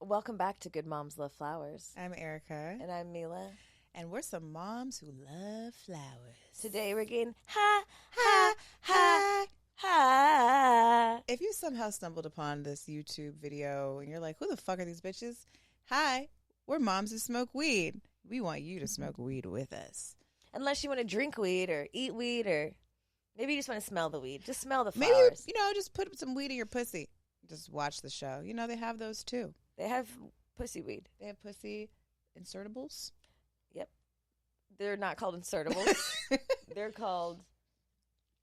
Welcome back to Good Moms Love Flowers. I'm Erica. And I'm Milah. And we're some moms who love flowers. Today we're getting ha. If you somehow stumbled upon this YouTube video and you're like, who the fuck are these bitches? Hi, we're moms who smoke weed. We want you to smoke weed with us. Unless you want to drink weed or eat weed or maybe you just want to smell the weed. Just smell the flowers. Maybe, just put some weed in your pussy. Just watch the show. They have those too. They have pussy weed. They have pussy insertables. Yep. They're not called insertables. They're called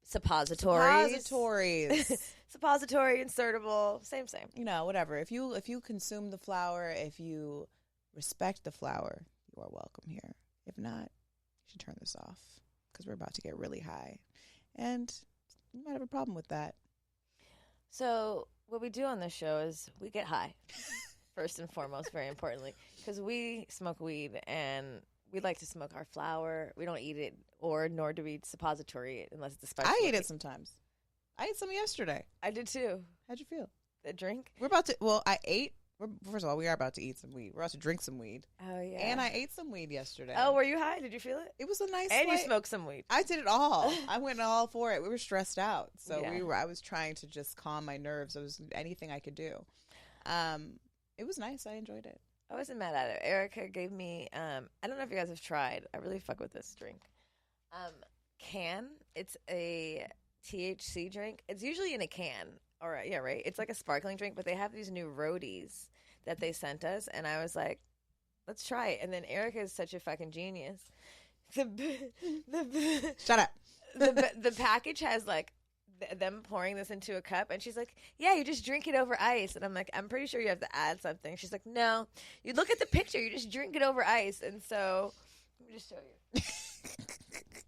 suppositories. Suppository, insertable, same. Whatever. If you consume the flower, if you respect the flower, you are welcome here. If not, you should turn this off because we're about to get really high. And you might have a problem with that. So what we do on this show is we get high. First and foremost, very importantly, because we smoke weed and we like to smoke our flower. We don't eat it, nor do we suppository it unless it's a special. I eat it sometimes. I ate some yesterday. I did too. How'd you feel? The drink? I ate. First of all, we are about to eat some weed. We're about to drink some weed. Oh, yeah. And I ate some weed yesterday. Oh, were you high? Did you feel it? It was a nice And you smoked some weed. I did it all. I went all for it. We were stressed out. So yeah. I was trying to just calm my nerves. It was anything I could do. It was nice. I enjoyed it. I wasn't mad at it. Erica gave me, I don't know if you guys have tried. I really fuck with this drink. Cann. It's a THC drink. It's usually in a can. All right. Yeah, right. It's like a sparkling drink, but they have these new roadies that they sent us. And I was like, let's try it. And then Erica is such a fucking genius. Shut up. The package has like them pouring this into a cup, and she's like, yeah, you just drink it over ice. And I'm like, I'm pretty sure you have to add something. She's like, no, you look at the picture, you just drink it over ice. And so let me just show you.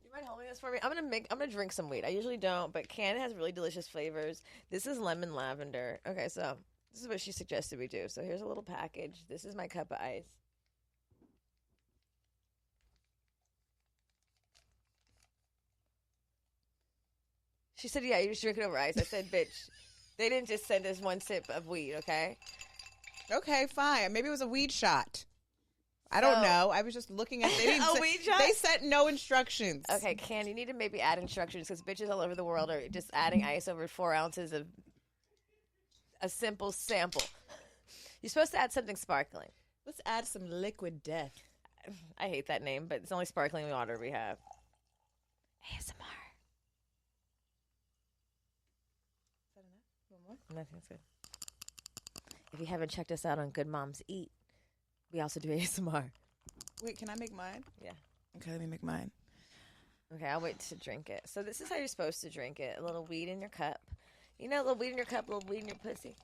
You mind holding this for me? I'm gonna drink some weed. I usually don't, but Cann has really delicious flavors. This is lemon lavender. Okay, so this is what she suggested we do. So here's a little package. This is my cup of ice. She said, yeah, you just drink it over ice. I said, bitch, they didn't just send us one sip of weed, okay? Okay, fine. Maybe it was a weed shot. I don't know. I was just looking at weed shot? They sent no instructions. Okay, Cann, you need to maybe add instructions because bitches all over the world are just adding ice over 4 ounces of a simple sample. You're supposed to add something sparkling. Let's add some liquid death. I hate that name, but it's only sparkling water we have. ASMR. Nothing's good. If you haven't checked us out on Good Moms Eat, we also do ASMR. Wait, can I make mine? Yeah. Okay, let me make mine. Okay, I'll wait to drink it. So this is how you're supposed to drink it. A little weed in your cup. A little weed in your cup, a little weed in your pussy.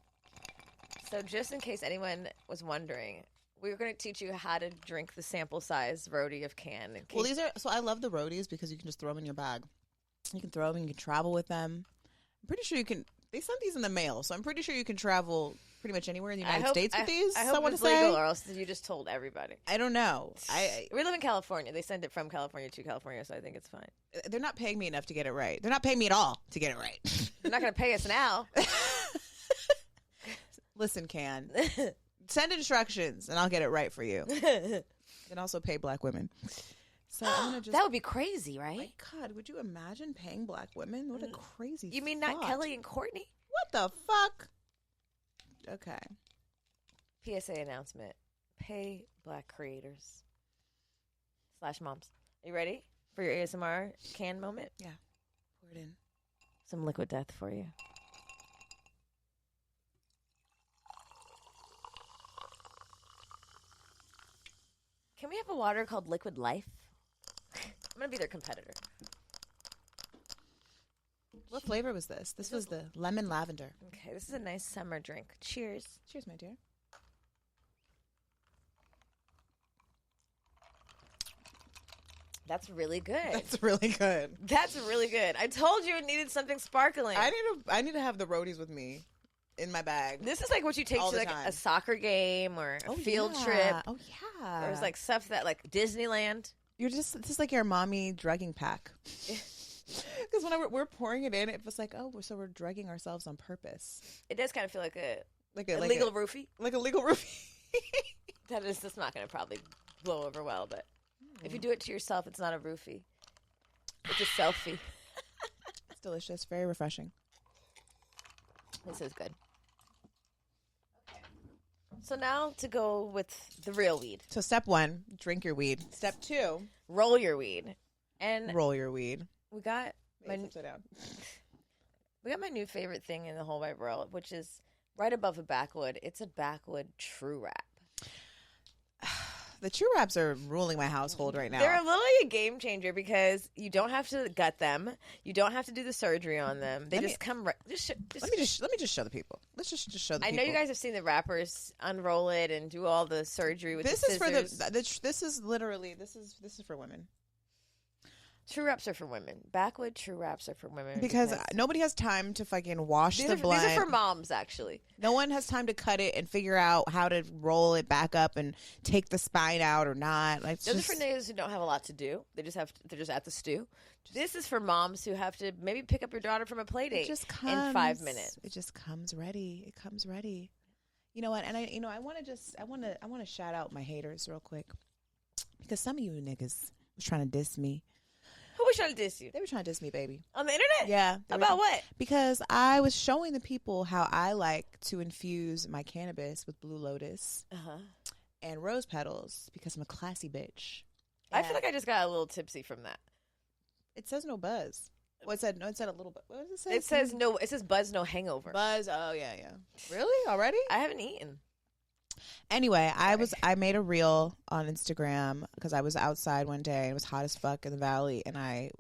So just in case anyone was wondering, we're going to teach you how to drink the sample size roadie of Cann. Well, I love the roadies because you can just throw them in your bag. You can throw them and you can travel with them. I'm pretty sure you can. They sent these in the mail, so I'm pretty sure you can travel pretty much anywhere in the United States with these. I hope it's legal, or else you just told everybody. I don't know. We live in California. They send it from California to California, so I think it's fine. They're not paying me enough to get it right. They're not paying me at all to get it right. They're not going to pay us now. Listen, Cann. Send instructions, and I'll get it right for you. And also pay black women. So I'm gonna that would be crazy, right? My God, would you imagine paying black women? What a crazy You mean thought. not Kelly and Courtney? What the fuck? Okay. PSA announcement. Pay black creators / moms. Are you ready for your ASMR Cann moment? Yeah. Pour it in. Some liquid death for you. Can we have a water called Liquid Life? I'm going to be their competitor. What flavor was this? This was the lemon lavender. Okay, this is a nice summer drink. Cheers. Cheers, my dear. That's really good. That's really good. That's really good. I told you it needed something sparkling. I need to have the roadies with me in my bag. This is like what you take to like a soccer game or a field trip. Oh yeah. There's like stuff that like Disneyland. This is like your mommy drugging pack. Because when we're pouring it in, it was like, oh, so we're drugging ourselves on purpose. It does kind of feel like a legal roofie. Like a legal roofie. That's not going to probably blow over well, but if you do it to yourself, it's not a roofie. It's a selfie. It's delicious. Very refreshing. This is good. Okay. So now to go with the real weed. So step 1, drink your weed. Step 2, roll your weed. And roll your weed. We got upside down. We got my new favorite thing in the whole wide world, which is right above a backwood. It's a backwood true wrap. The true wraps are ruling my household right now. They're literally a game changer because you don't have to gut them. You don't have to do the surgery on them. They just come right. Let me just show the people. Let's just show the people. I know you guys have seen the wrappers unroll it and do all the surgery with this the is scissors. for this is literally this is for women. True wraps are for women. Backwood true wraps are for women. Because nobody has time to fucking wash the blood. These are for moms, actually. No one has time to cut it and figure out how to roll it back up and take the spine out or not. Like, those are for niggas who don't have a lot to do. They're just at the stew. This is for moms who have to maybe pick up your daughter from a play date in 5 minutes. It just comes ready. It comes ready. You know what? And I want to shout out my haters real quick because some of you niggas was trying to diss me. Who was trying to diss you? They were trying to diss me, baby. On the internet? Yeah. About what? Because I was showing the people how I like to infuse my cannabis with Blue Lotus and rose petals because I'm a classy bitch. I feel like I just got a little tipsy from that. It says no buzz. Well, it said a little bit. What does it say? It says no. It says buzz, no hangover. Buzz. Oh yeah. Really? Already? I haven't eaten. Anyway, I made a reel on Instagram because I was outside one day and it was hot as fuck in the valley and I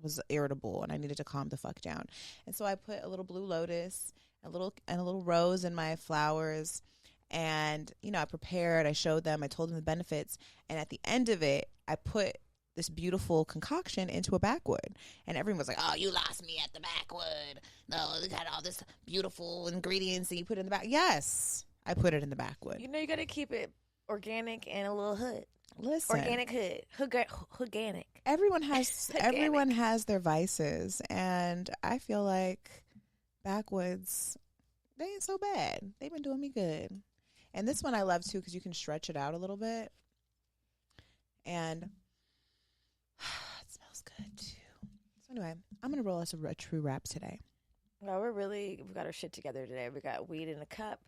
was irritable and I needed to calm the fuck down. And so I put a little Blue Lotus, a little rose in my flowers, and I prepared, I showed them, I told them the benefits, and at the end of it, I put this beautiful concoction into a backwood. And everyone was like, "Oh, you lost me at the backwood. No, you got all this beautiful ingredients and you put it in the back." Yes. I put it in the backwood. You got to keep it organic and a little hood. Listen, organic hood, organic. Everyone has their vices, and I feel like backwoods, they ain't so bad. They've been doing me good. And this one I love too because you can stretch it out a little bit, and it smells good too. So anyway, I'm gonna roll us a true wrap today. Well, we've got our shit together today. We got weed in a cup.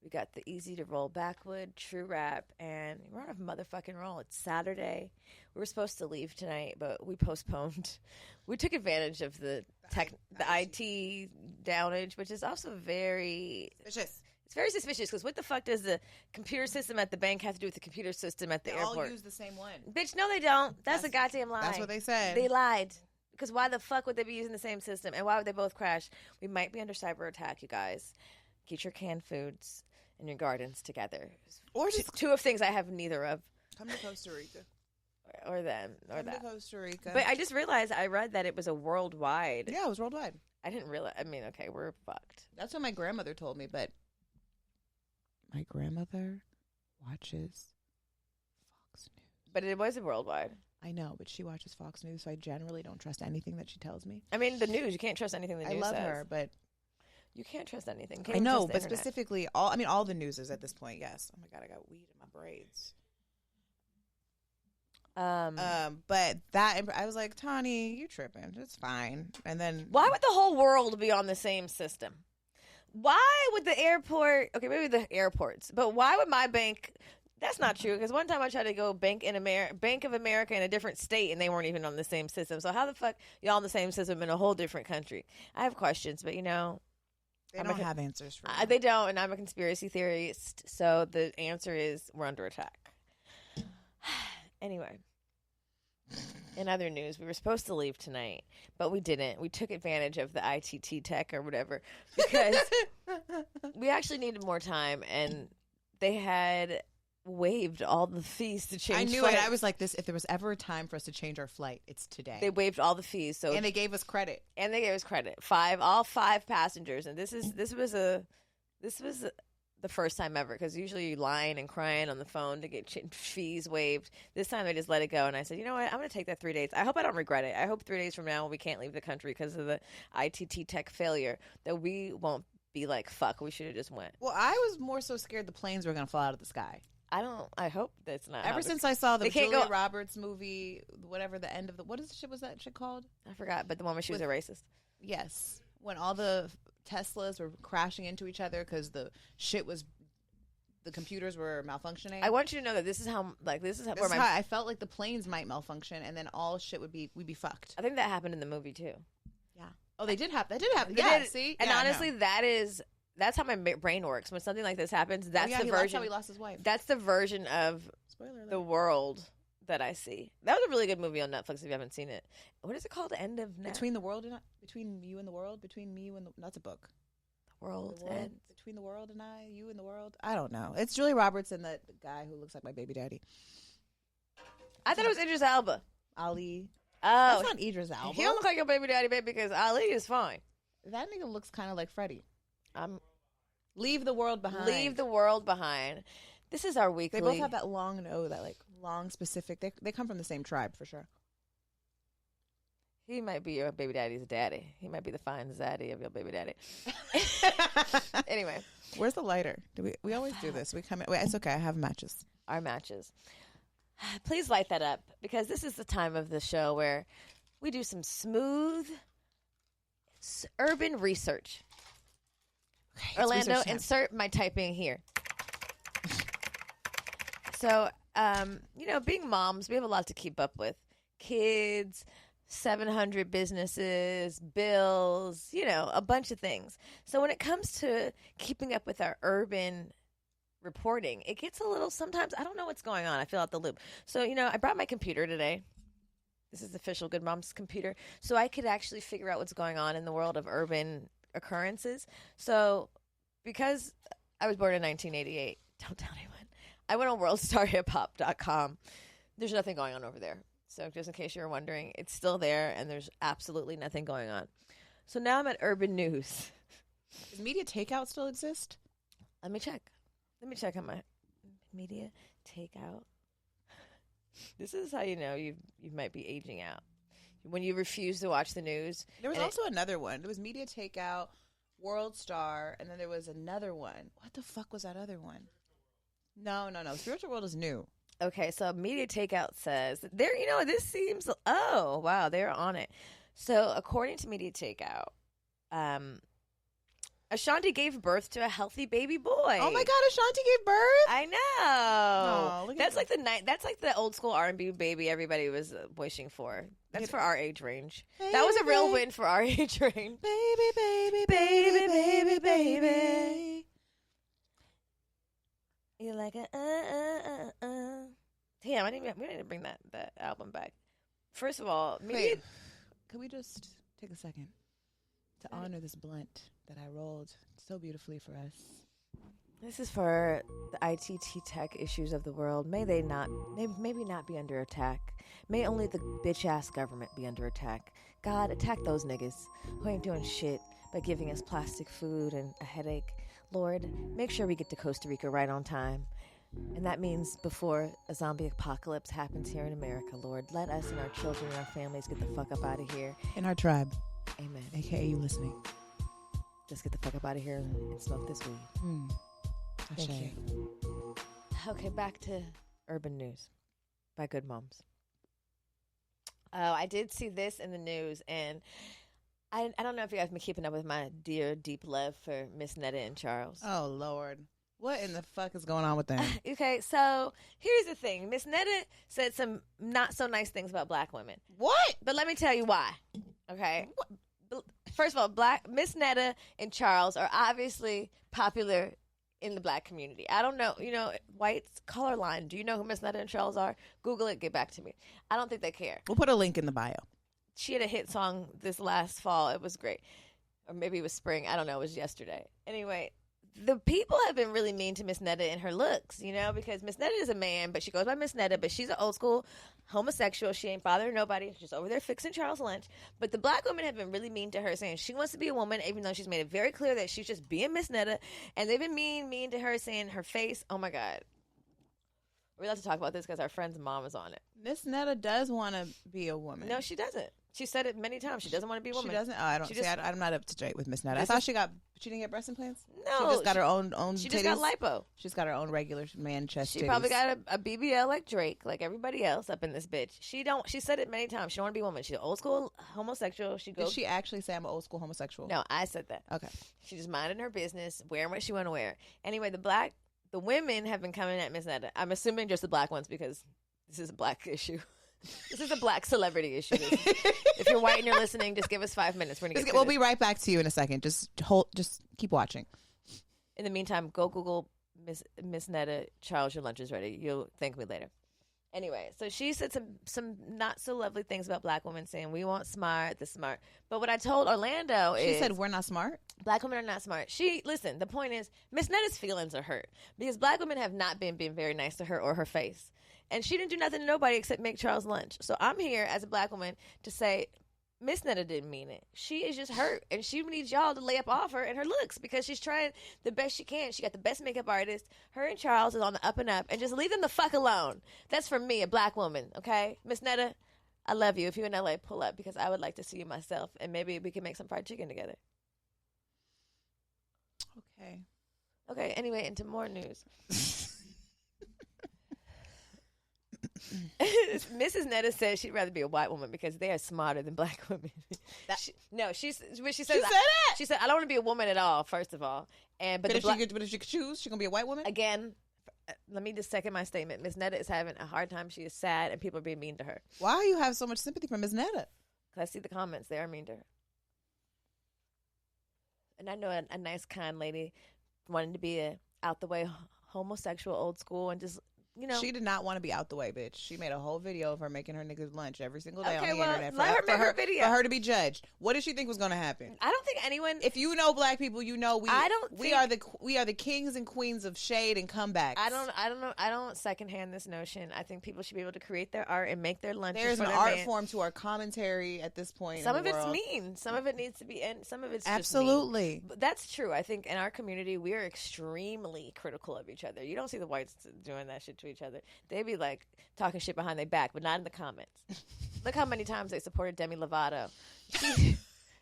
We got the easy to roll backwood, true wrap, and we're on a motherfucking roll. It's Saturday. We were supposed to leave tonight, but we postponed. We took advantage of the IT downage, which is also very suspicious. It's very suspicious because what the fuck does the computer system at the bank have to do with the computer system at the airport? They all use the same one. Bitch, no, they don't. That's a goddamn lie. That's what they said. They lied. Because why the fuck would they be using the same system? And why would they both crash? We might be under cyber attack, you guys. Get your canned foods in your gardens together, or just two of things I have neither of. Come to Costa Rica, or them, or come that. to Costa Rica. But I just realized I read that it was a worldwide. Yeah, it was worldwide. I didn't realize. I mean, okay, we're fucked. That's what my grandmother told me. But my grandmother watches Fox News. But it wasn't worldwide. I know, but she watches Fox News, so I generally don't trust anything that she tells me. I mean, the news. You can't trust anything the news says. I love her, but. You can't trust anything. I know, but specifically, all the news is at this point, yes. Oh my God, I got weed in my braids. But that, I was like, Tani, you tripping. It's fine. And then. Why would the whole world be on the same system? Why would the airport, okay, maybe the airports, but why would my bank, that's not true, because one time I tried to go Bank of America in a different state, and they weren't even on the same system. So how the fuck y'all on the same system in a whole different country? I have questions, but they don't have answers for they don't, and I'm a conspiracy theorist, so the answer is we're under attack. Anyway, in other news, we were supposed to leave tonight, but we didn't. We took advantage of the ITT tech or whatever because we actually needed more time, and they had waived all the fees to change. I knew flights. it. I was like, this. If there was ever a time for us to change our flight, it's today. They waived all the fees, and they gave us credit. All five passengers, and this was the first time ever because usually you lying and crying on the phone to get fees waived. This time they just let it go, and I said, you know what? I'm going to take that 3 days. I hope I don't regret it. I hope 3 days from now when we can't leave the country because of the ITT tech failure that we won't be like, fuck, we should have just went. Well, I was more so scared the planes were going to fall out of the sky. I hope that's not. Ever since I saw the They can't Julia go- Roberts movie, whatever the end of the, what is the shit was that shit called? I forgot, but the one where she was a racist. Yes. When all the Teslas were crashing into each other because the computers were malfunctioning. I want you to know that this is how I felt like the planes might malfunction and then all shit we'd be fucked. I think that happened in the movie too. Yeah. Oh, that did happen. They Yeah, did. see? And Yeah, honestly, that's how my brain works. When something like this happens, that's the That's version. how he lost his wife. That's the version of Spoiler alert. the world that I see. That was a really good movie on Netflix if you haven't seen it. What is it called? The End of Between the World and Between You and the World? Between Me and the... That's a book. The World's End. Between the World and I, You and the World? I don't know. It's Julia Roberts and the guy who looks like my baby daddy. I thought it was Idris Elba. Ali. Oh. That's not Idris Elba. He don't look like your baby daddy, baby, because Ali is fine. That nigga looks kind of like Freddie. Leave the world behind. Leave the world behind. This is our weekly. They both have that long nose, that like long specific. They come from the same tribe for sure. He might be your baby daddy's daddy. He might be the fine zaddy of your baby daddy. Anyway, where's the lighter? We always do this. We come in. Wait, it's okay. I have matches. Our matches. Please light that up because this is the time of the show where we do some smooth urban research. Okay, Orlando, research insert my typing here. So, being moms, we have a lot to keep up with. Kids, 700 businesses, bills, a bunch of things. So when it comes to keeping up with our urban reporting, it gets a little, sometimes I don't know what's going on. I feel out the loop. So, I brought my computer today. This is the official Good Mom's computer. So I could actually figure out what's going on in the world of urban occurrences. So because I was born in 1988, don't tell anyone, I went on worldstarhiphop.com. There's nothing going on over there. So just in case you were wondering, it's still there and there's absolutely nothing going on. So now I'm at Urban News. Does media takeout still exist? Let me check on my media takeout. This is how you know you might be aging out. When you refuse to watch the news. There was also another one. There was media takeout, World Star, and then there was another one. What the fuck was that other one? No. Spiritual World is new. Okay, so media takeout says there. This seems. Oh wow, they're on it. So according to media takeout, Ashanti gave birth to a healthy baby boy. Oh my God, Ashanti gave birth? I know. That's like that's like the old school R&B baby everybody was wishing for. That's for our age range. Baby, that was a real win for our age range. Baby, baby, baby, baby, baby. You're like Damn, we need to bring that album back. First of all, wait, could we just take a second to honor this blunt that I rolled so beautifully for us? This is for the ITT tech issues of the world. May they maybe not be under attack. May only the bitch-ass government be under attack. God, attack those niggas who ain't doing shit by giving us plastic food and a headache. Lord, make sure we get to Costa Rica right on time. And that means before a zombie apocalypse happens here in America, Lord, let us and our children and our families get the fuck up out of here. In our tribe. Amen. AKA you listening. Just get the fuck up out of here and smoke this weed. Thank you. Okay, back to Urban News by Good Moms. Oh, I did see this in the news, and I don't know if you guys have been keeping up with my dear, deep love for Miss Netta and Charles. Oh, Lord. What in the fuck is going on with them? Okay, so here's the thing. Miss Netta said some not so nice things about black women. What? But let me tell you why. Okay? First of all, Miss Netta and Charles are obviously popular in the black community. I don't know, whites, color line. Do you know who Miss Netta and Charles are? Google it, get back to me. I don't think they care. We'll put a link in the bio. She had a hit song this last fall. It was great. Or maybe it was spring. I don't know. It was yesterday. Anyway, the people have been really mean to Miss Netta and her looks, because Miss Netta is a man, but she goes by Miss Netta, but she's an old school homosexual. She ain't bothering nobody. She's over there fixing Charles lunch. But the black women have been really mean to her, saying she wants to be a woman, even though she's made it very clear that she's just being Miss Netta. And they've been mean to her, saying her face. Oh my God. We're allowed to talk about this because our friend's mom is on it. Miss Netta does want to be a woman. No, she doesn't. She said it many times. She doesn't want to be a woman. She doesn't. Oh, I don't. She see, just- I'm not up to date with Miss Netta. I thought she didn't get breast implants. No, she just got her own. She titties. just got lipo. She's got her own regular man chest. She titties. probably got a BBL like Drake, like everybody else up in this bitch. She said it many times. She don't want to be a woman. She's an old school homosexual. Did she actually say I'm an old school homosexual? No, I said that. Okay. She just minding her business, wearing what she want to wear. Anyway, the women have been coming at Miss Netta. I'm assuming just the black ones because this is a black issue. This is a black celebrity issue. If you're white and you're listening, just give us 5 minutes. We'll be right back to you in a second. Just keep watching. In the meantime, go Google Miss Netta. Charles, your lunch is ready. You'll thank me later. Anyway, so she said some not so lovely things about black women, saying we want the smart. But what I told Orlando is, she said we're not smart. Black women are not smart. Listen. The point is, Miss Netta's feelings are hurt because black women have not been being very nice to her or her face. And she didn't do nothing to nobody except make Charles lunch. So I'm here as a black woman to say Miss Netta didn't mean it. She is just hurt. And she needs y'all to lay up off her and her looks because she's trying the best she can. She got the best makeup artist. Her and Charles is on the up and up. And just leave them the fuck alone. That's for me, a black woman, okay? Miss Netta, I love you. If you're in LA, pull up because I would like to see you myself. And maybe we can make some fried chicken together. Okay, anyway, into more news. Mrs. Netta says she'd rather be a white woman because they are smarter than black women. She said that. She said I don't want to be a woman at all. First of all, but if she could choose, she's gonna be a white woman again. Let me just second my statement. Miss Netta is having a hard time. She is sad, and people are being mean to her. Why do you have so much sympathy for Miss Netta? Because I see the comments; they are mean to her. And I know a nice, kind lady wanted to be a out the way homosexual, old school, and just. She did not want to be out the way, bitch. She made a whole video of her making her niggas lunch every single day on the internet let her make her video. For her to be judged. What did she think was going to happen? I don't think anyone. If you know black people, you know we are the kings and queens of shade and comebacks. I don't know. I don't secondhand this notion. I think people should be able to create their art and make their lunches. There's an art form to our commentary at this point. Some of it's mean. Some of it needs to be, and some of it's absolutely. Just mean. But that's true. I think in our community we are extremely critical of each other. You don't see the whites doing that shit to each other. They be like talking shit behind their back, but not in the comments. Look how many times they supported Demi Lovato.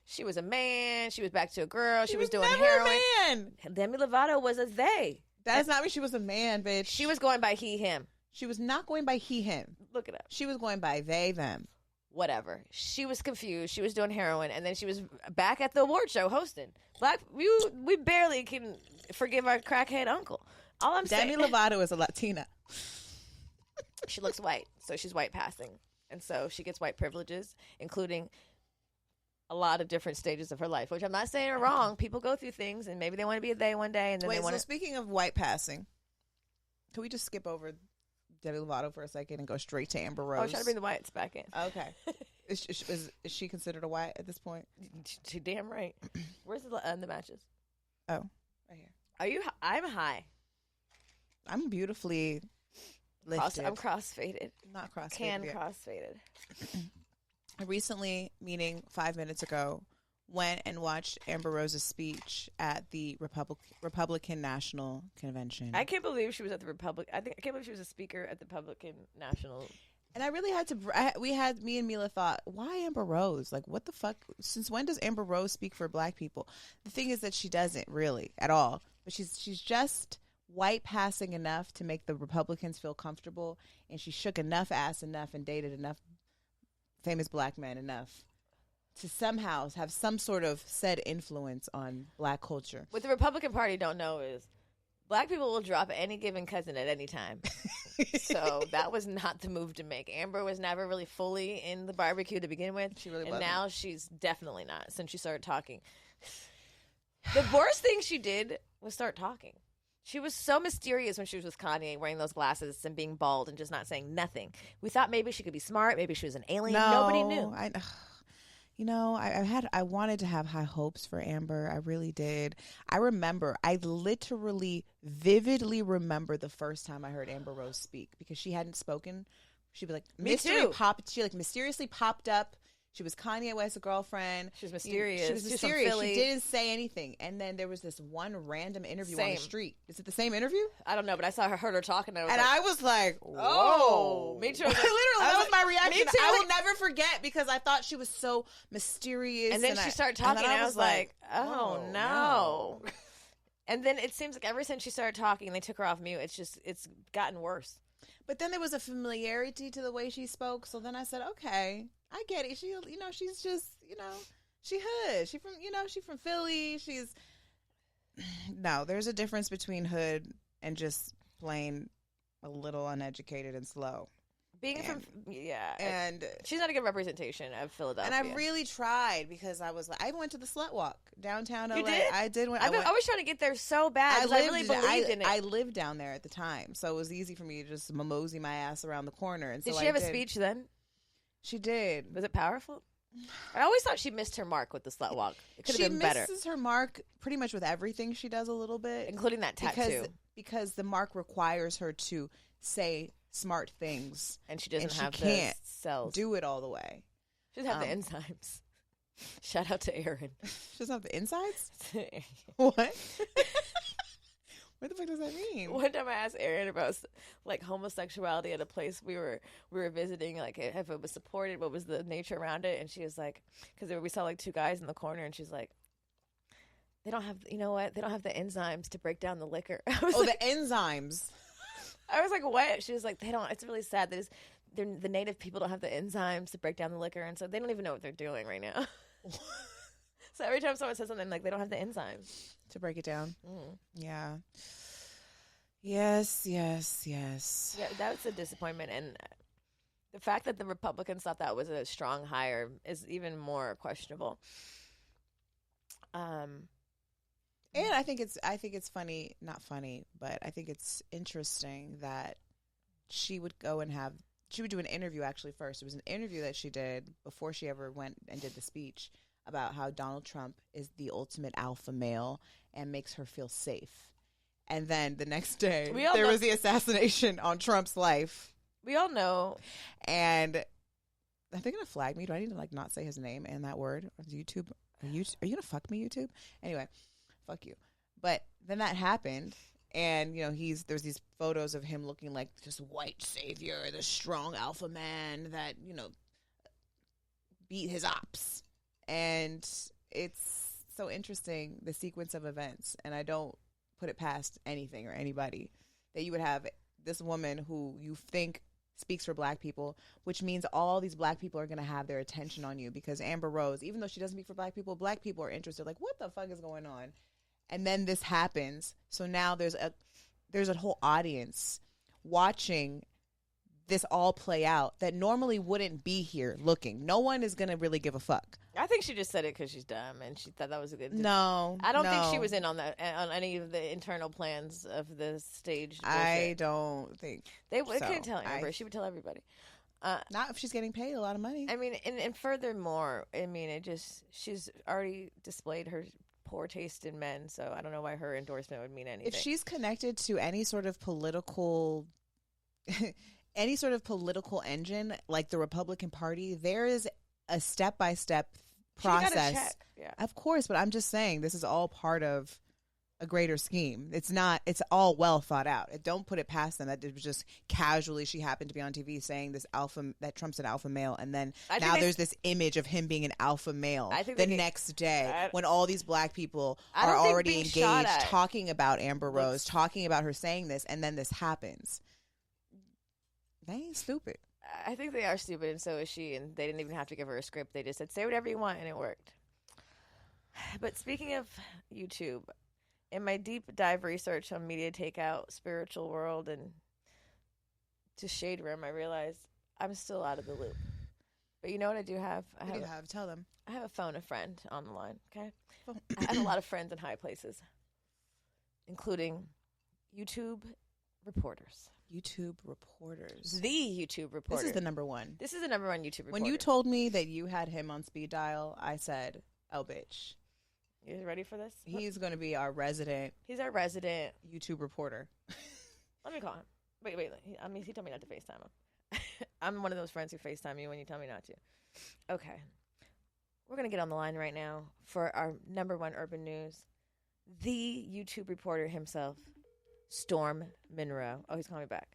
She was a man. She was back to a girl. She was doing heroin. A man. Demi Lovato was a they. That does not mean she was a man, bitch. She was going by he, him. She was not going by he, him. Look it up. She was going by they, them. Whatever. She was confused. She was doing heroin, and then she was back at the award show hosting. We barely can forgive our crackhead uncle. All I'm saying. Demi Lovato is a Latina. She looks white, so she's white passing. And so she gets white privileges, including a lot of different stages of her life, which I'm not saying are wrong. People go through things, and maybe they want to be a they one day, and then they want to... speaking of white passing, can we just skip over Demi Lovato for a second and go straight to Amber Rose? I was trying to bring the whites back in. Okay. Is she considered a white at this point? She damn right. Where's the matches? Oh, right here. Are you... I'm high. I'm beautifully... lifted. I'm cross-faded. Not cross-faded. Cann cross-faded. I recently, meaning 5 minutes ago, went and watched Amber Rose's speech at the Republican National Convention. I can't believe she was at the I can't believe she was a speaker at the Republican National. And I really had to. Me and Milah thought, why Amber Rose? Like, what the fuck? Since when does Amber Rose speak for black people? The thing is that she doesn't really at all. But she's just white passing enough to make the Republicans feel comfortable, and she shook enough ass enough and dated enough famous black men enough to somehow have some sort of said influence on black culture. What the Republican Party don't know is black people will drop any given cousin at any time. So that was not the move to make. Amber was never really fully in the barbecue to begin with. She really and wasn't. Now she's definitely not since she started talking. The worst thing she did was start talking. She was so mysterious when she was with Kanye, wearing those glasses and being bald and just not saying nothing. We thought maybe she could be smart. Maybe she was an alien. No, nobody knew. I wanted to have high hopes for Amber. I really did. I literally vividly remember the first time I heard Amber Rose speak because she hadn't spoken. She'd be like, mysteriously popped up. She was Kanye West's girlfriend. She was mysterious. She was She's from mysterious. Philly. She didn't say anything. And then there was this one random interview on the street. Is it the same interview? I don't know, but I heard her talking. And I was like, whoa. Oh, me too. Literally, that was my reaction. Me too. I will never forget because I thought she was so mysterious. And then she started talking, and I was like, oh, no. no. And then it seems like ever since she started talking, they took her off mute. It's gotten worse. But then there was a familiarity to the way she spoke. So then I said, okay, I get it. She, she's just, she hood. She from Philly. No, there's a difference between hood and just plain a little uneducated and slow. And she's not a good representation of Philadelphia. And I really tried because I was like, I went to the Slut Walk downtown LA. You did? I did. I was trying to get there so bad. I really believed in it. I lived down there at the time, so it was easy for me to just mosey my ass around the corner. And did so she have a speech then? She did. Was it powerful? I always thought she missed her mark with the Slut Walk. It could have been better. She misses her mark pretty much with everything she does a little bit, including that tattoo, because the mark requires her to say smart things, and she doesn't have can't the cells. Do it all the way. She doesn't have the enzymes. Shout out to Aaron. She doesn't have the insides. What? What the fuck does that mean? One time I asked Aaron about like homosexuality at a place we were visiting, like if it was supported, what was the nature around it, and she was like, because we saw like two guys in the corner, and she's like, they don't have, they don't have the enzymes to break down the liquor. The enzymes. I was like, what? She was like, they don't. It's really sad. The native people don't have the enzymes to break down the liquor, and so they don't even know what they're doing right now. So every time someone says something, like they don't have the enzymes to break it down. Yeah. Yes. Yeah, that was a disappointment, and the fact that the Republicans thought that was a strong hire is even more questionable. And I think it's funny, not funny, but I think it's interesting that she would do an interview actually first. It was an interview that she did before she ever went and did the speech about how Donald Trump is the ultimate alpha male and makes her feel safe. And then the next day, there was the assassination on Trump's life. We all know. And are they going to flag me? Do I need to not say his name and that word? YouTube? Are you going to fuck me, YouTube? Anyway. Fuck you. But then that happened, and there's these photos of him looking like this white savior, the strong alpha man that beat his ops, and it's so interesting, the sequence of events, and I don't put it past anything or anybody that you would have this woman who you think speaks for black people, which means all these black people are going to have their attention on you because Amber Rose, even though she doesn't speak for black people are interested. Like, what the fuck is going on? And then this happens. So now there's a whole audience watching this all play out that normally wouldn't be here looking. No one is going to really give a fuck. I think she just said it because she's dumb and she thought that was a good. No, I don't think she was in on any of the internal plans of the stage. Bullshit. I don't think they couldn't tell Amber. She would tell everybody. Not if she's getting paid a lot of money. I mean, and furthermore, I mean, she's already displayed her poor taste in men, so I don't know why her endorsement would mean anything. If she's connected to any sort of political engine like the Republican Party, there is a step-by-step process. She got a check. Yeah. Of course, but I'm just saying this is all part of a greater scheme. It's all well thought out. Don't put it past them that it was just casually she happened to be on TV saying that Trump's an alpha male, and then there's this image of him being an alpha male next day when all these black people are already engaged talking about Amber Rose, talking about her saying this, and then this happens. They ain't stupid. I think they are stupid, and so is she, and they didn't even have to give her a script. They just said, say whatever you want, and it worked. But speaking of YouTube, in my deep dive research on media takeout, spiritual world, and to Shade Room, I realized I'm still out of the loop. But you know what I do have? Tell them. I have a phone a friend on the line, okay? I have a lot of friends in high places, including YouTube reporters. YouTube reporters. The YouTube reporter. This is the number one. This is the number one YouTube reporter. When you told me that you had him on speed dial, I said, oh, bitch. You ready for this? He's going to be our resident. He's our resident YouTube reporter. Let me call him. Wait. He told me not to FaceTime him. I'm one of those friends who FaceTime you when you tell me not to. Okay. we're going to get on the line right now for our number one urban news. The YouTube reporter himself, Storm Monroe. Oh, he's calling me back.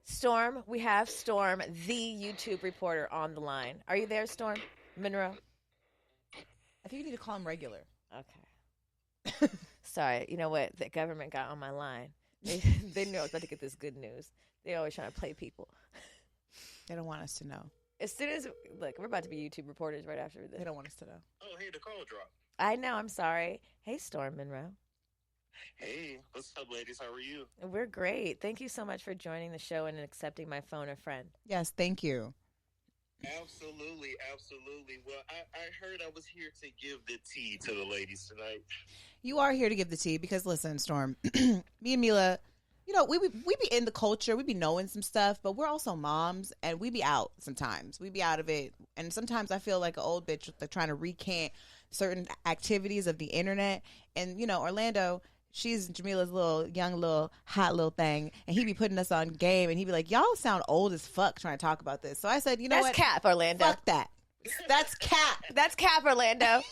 Storm, we have Storm, the YouTube reporter, on the line. Are you there, Storm Monroe? I think you need to call him regular. Okay. Sorry. You know what? The government got on my line. They knew I was about to get this good news. They're always trying to play people. They don't want us to know. As soon as, look, we're about to be YouTube reporters right after this. They don't want us to know. Oh, hey, the call dropped. I know. I'm sorry. Hey, Storm Monroe. Hey, what's up, ladies? How are you? We're great. Thank you so much for joining the show and accepting my phone a friend. Yes, thank you. Absolutely, absolutely. Well, I heard I was here to give the tea to the ladies tonight. You are here to give the tea because, listen, Storm, me and Milah, you know, we be in the culture, we be knowing some stuff, but we're also moms, and we be out sometimes. We be out of it, and sometimes I feel like an old bitch trying to recant certain activities of the internet. And, you know, Orlando, she's Jamila's young hot little thing, and he be putting us on game, and he be like, y'all sound old as fuck trying to talk about this. So I said, you know what? That's cap, Orlando. Fuck that. That's cap. That's cap, Orlando.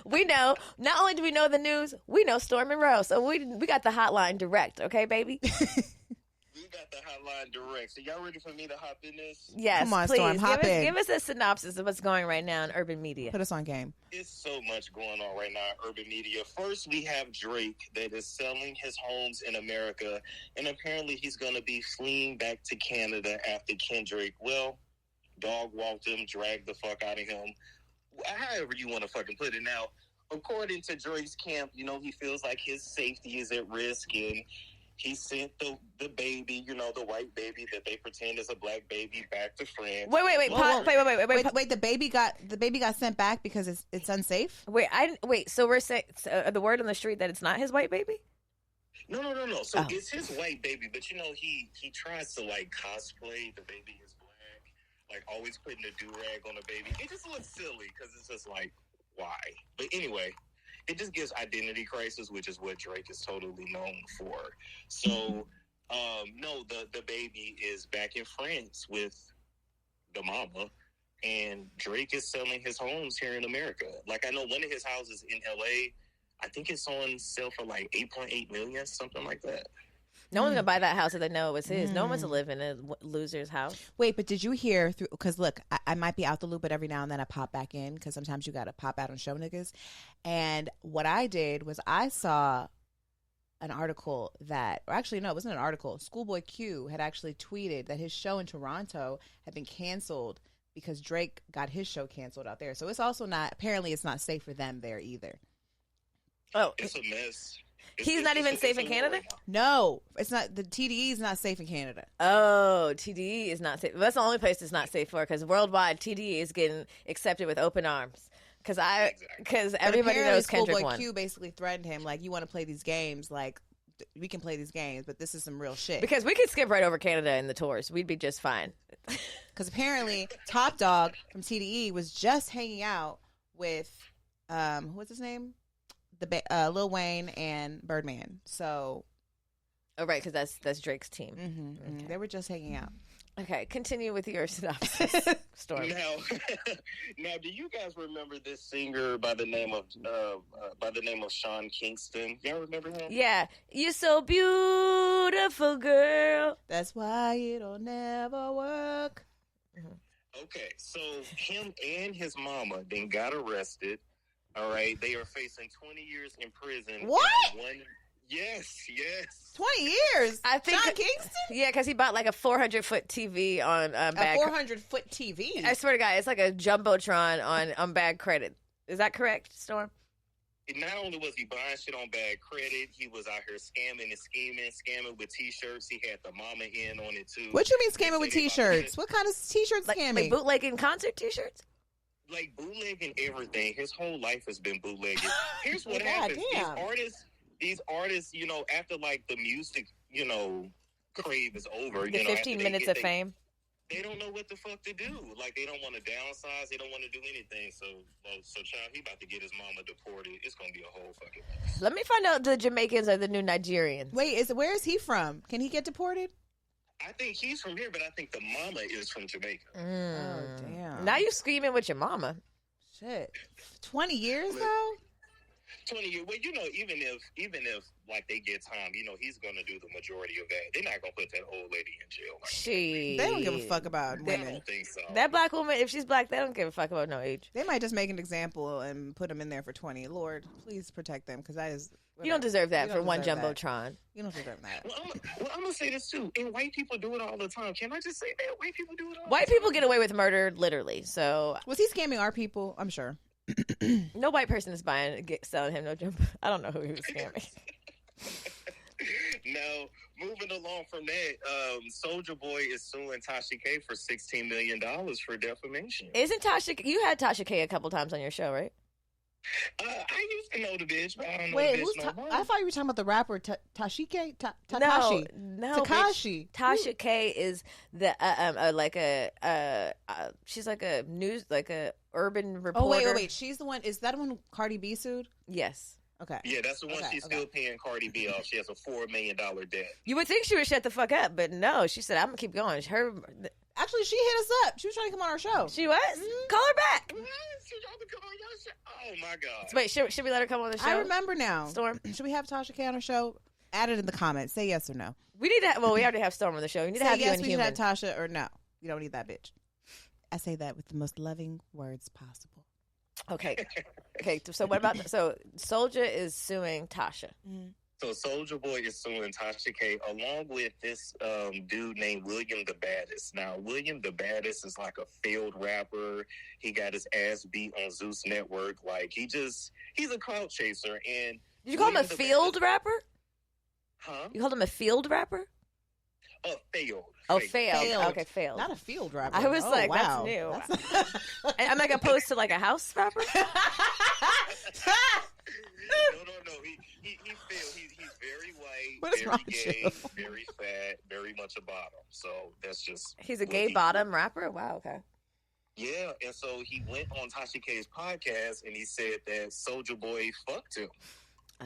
We know. Not only do we know the news, we know Storm Monroe. So we got the hotline direct, okay, baby? We got the hotline direct. So y'all ready for me to hop in this? Yes, come on, please. Storm, hop in. Give us a synopsis of what's going right now in urban media. Put us on game. There's so much going on right now in urban media. First, we have Drake that is selling his homes in America, and apparently he's going to be fleeing back to Canada after Kendrick, well, dog walked him, dragged the fuck out of him. However you want to fucking put it. Now, according to Drake's camp, you know, he feels like his safety is at risk, and he sent the baby, you know, the white baby that they pretend is a black baby, back to France. Wait. Wait. The baby got sent back because it's unsafe. Wait. So we're saying the word on the street that it's not his white baby? No. So it's his white baby, but you know, he tries to like cosplay the baby is black, like always putting a do-rag on the baby. It just looks silly because it's just like, why? But anyway, it just gives identity crisis, which is what Drake is totally known for. So, no, the baby is back in France with the mama, and Drake is selling his homes here in America. Like, I know one of his houses in LA, I think it's on sale for like $8.8 million, something like that. No one's gonna buy that house if they know it was his. No one wants to live in a loser's house. Wait, but did you hear through? Because look, I might be out the loop, but every now and then I pop back in because sometimes you got to pop out on show niggas. And what I did was I saw an article that, or actually no, it wasn't an article. Schoolboy Q had actually tweeted that his show in Toronto had been canceled because Drake got his show canceled out there. So it's also not. Apparently, it's not safe for them there either. Oh, it's a mess. He's not even safe in Canada? No, it's not. The TDE is not safe in Canada. Oh, TDE is not safe. That's the only place it's not safe for, because worldwide TDE is getting accepted with open arms. Because everybody knows Kendrick won. Schoolboy Q basically threatened him, like, you want to play these games, like, we can play these games, but this is some real shit. Because we could skip right over Canada in the tours. We'd be just fine. Because apparently Top Dog from TDE was just hanging out with, what's his name? Lil Wayne and Birdman. So, oh right, because that's Drake's team. Mm-hmm. Okay. They were just hanging out. Okay, continue with your synopsis story. Now, do you guys remember this singer by the name of Sean Kingston? Y'all remember him? Yeah, you're so beautiful, girl. That's why it'll never work. Mm-hmm. Okay, so him and his mama then got arrested. All right, they are facing 20 years in prison. What? Yes. 20 years? I think Sean Kingston? Yeah, because he bought like a 400-foot TV on a 400-foot TV? I swear to God, it's like a Jumbotron on bad credit. Is that correct, Storm? Not only was he buying shit on bad credit, he was out here scamming and scamming with T-shirts. He had the mama in on it, too. What you mean scamming with T-shirts? What kind of T-shirts scamming? Like bootlegging concert T-shirts? Like bootlegging everything. His whole life has been bootlegging. Here's what happens. These artists, you know, after like the music, you know, crave is over. The 15 minutes of fame. They don't know what the fuck to do. Like, they don't want to downsize. They don't want to do anything. So child, he about to get his mama deported. It's going to be a whole fucking mess. Let me find out the Jamaicans are the new Nigerians. Wait, where is he from? Can he get deported? I think he's from here, but I think the mama is from Jamaica. Oh, damn. Now you screaming with your mama. Shit. 20 years, though? 20 years. Well, even if like they get time, he's gonna do the majority of that. They're not gonna put that old lady in jail. They don't give a fuck about women. I don't think so. That black woman, if she's black, they don't give a fuck about no age. They might just make an example and put them in there for 20. Lord, please protect them, because that is... You don't deserve that for one jumbotron. You don't deserve that. Well, I'm gonna say this too, and white people do it all the time. Can I just say that white people do it all? White people get away with murder, literally. So was he scamming our people? I'm sure. No white person is selling him no jumbo. I don't know who he was scamming. Now, moving along from that, Soulja Boy is suing Tasha K for $16 million for defamation. Isn't Tasha? You had Tasha K a couple times on your show, right? I used to know the bitch, but I don't know Wait, the bitch no more. I thought you were talking about the rapper Takashi. No, Takashi. Tasha K is the she's like a urban reporter. Oh wait, she's the one. Is that one Cardi B sued? Yes. Okay. Yeah, that's the one she's still paying Cardi B off. She has a $4 million debt. You would think she would shut the fuck up, but no, she said, "I'm gonna keep going." Actually, she hit us up. She was trying to come on our show. She was? Call her back. Oh my god! Wait, should we let her come on the show? I remember now. Storm, should we have Tasha K on our show? Add it in the comments. Say yes or no. We need to. Well, we already have Storm on the show. We need to have yes, you and we human. should have Tasha, or no. You don't need that bitch. I say that with the most loving words possible. Okay. So what about Soulja is suing Tasha? Mm-hmm. So Soulja Boy is suing Tasha K along with this dude named William the Baddest. Now, William the Baddest is like a failed rapper. He got his ass beat on Zeus Network. Like, he's a clout chaser. And did you call him a field rapper? Huh? You called him a field rapper? Failed. Oh, failed. Okay, failed. Not a field rapper. I was like, wow. That's new. I'm like opposed to like a house rapper. No. He failed. He's very white, what is very wrong gay, with you? very fat, very much a bottom. So that's just... He's a gay bottom rapper? Wow, okay. Yeah, and so he went on Tasha K's podcast and he said that Soulja Boy fucked him. Oh.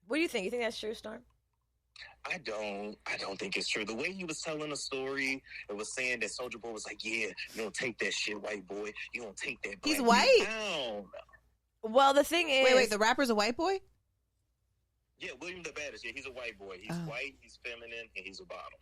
What do you think? You think that's true, Storm? I don't think it's true. The way he was telling the story, it was saying that Soulja Boy was like, yeah, you don't take that shit, white boy. You don't take that. He's white? Down. Well, the thing is... Wait, the rapper's a white boy? Yeah, William the Baddest. Yeah, he's a white boy. He's white, he's feminine, and he's a bottom.